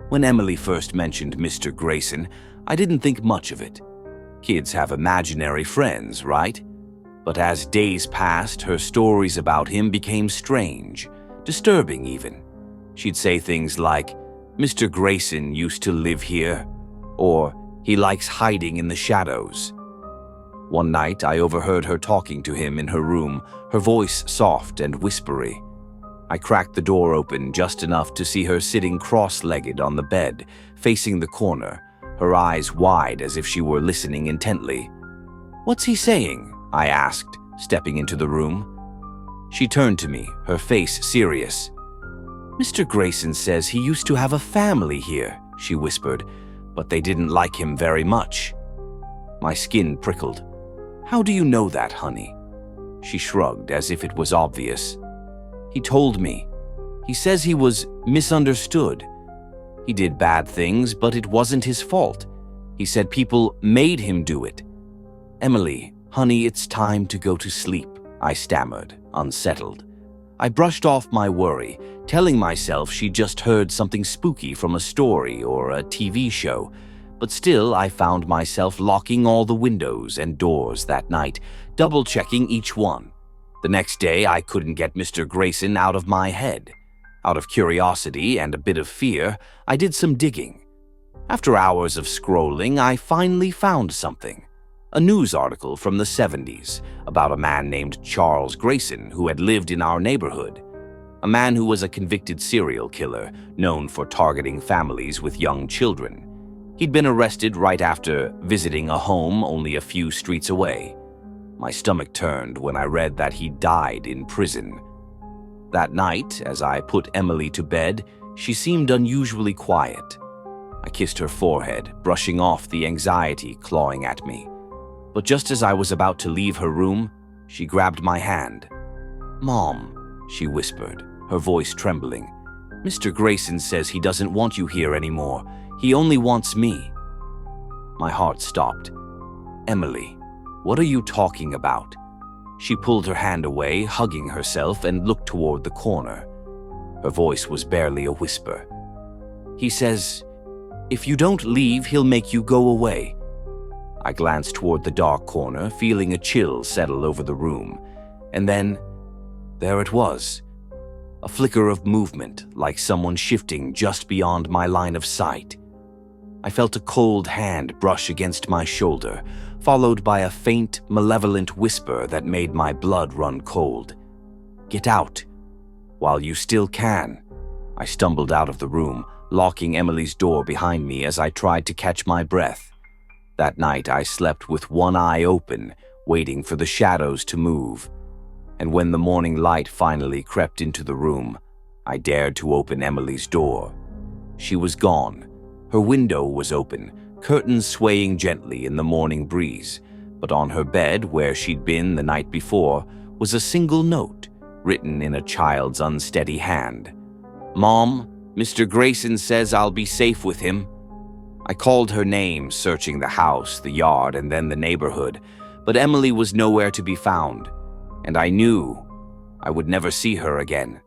When Emily first mentioned Mr. Grayson, I didn't think much of it. Kids have imaginary friends, right? But as days passed, her stories about him became strange, disturbing even. She'd say things like, "Mr. Grayson used to live here," or "He likes hiding in the shadows." One night, I overheard her talking to him in her room, her voice soft and whispery. I cracked the door open just enough to see her sitting cross-legged on the bed, facing the corner, her eyes wide as if she were listening intently. "What's he saying?" I asked, stepping into the room. She turned to me, her face serious. "Mr. Grayson says he used to have a family here," she whispered, "but they didn't like him very much." My skin prickled. "How do you know that, honey?" She shrugged as if it was obvious. "He told me. He says he was misunderstood. He did bad things, but it wasn't his fault. He said people made him do it." "Emily, honey, it's time to go to sleep," I stammered, unsettled. I brushed off my worry, telling myself she'd just heard something spooky from a story or a TV show, but still I found myself locking all the windows and doors that night, double-checking each one. The next day, I couldn't get Mr. Grayson out of my head. Out of curiosity and a bit of fear, I did some digging. After hours of scrolling, I finally found something. A news article from the 70s about a man named Charles Grayson who had lived in our neighborhood. A man who was a convicted serial killer, known for targeting families with young children. He'd been arrested right after visiting a home only a few streets away. My stomach turned when I read that he died in prison. That night, as I put Emily to bed, she seemed unusually quiet. I kissed her forehead, brushing off the anxiety clawing at me. But just as I was about to leave her room, she grabbed my hand. "Mom," she whispered, her voice trembling. "Mr. Grayson says he doesn't want you here anymore. He only wants me." My heart stopped. "Emily, what are you talking about?" She pulled her hand away, hugging herself, and looked toward the corner. Her voice was barely a whisper. "He says, if you don't leave, he'll make you go away." I glanced toward the dark corner, feeling a chill settle over the room. And then, there it was. A flicker of movement, like someone shifting just beyond my line of sight. I felt a cold hand brush against my shoulder, followed by a faint, malevolent whisper that made my blood run cold. "Get out. While you still can." I stumbled out of the room, locking Emily's door behind me as I tried to catch my breath. That night I slept with one eye open, waiting for the shadows to move. And when the morning light finally crept into the room, I dared to open Emily's door. She was gone. Her window was open, curtains swaying gently in the morning breeze, but on her bed, where she'd been the night before, was a single note, written in a child's unsteady hand. "Mom, Mr. Grayson says I'll be safe with him." I called her name, searching the house, the yard, and then the neighborhood, but Emily was nowhere to be found, and I knew I would never see her again.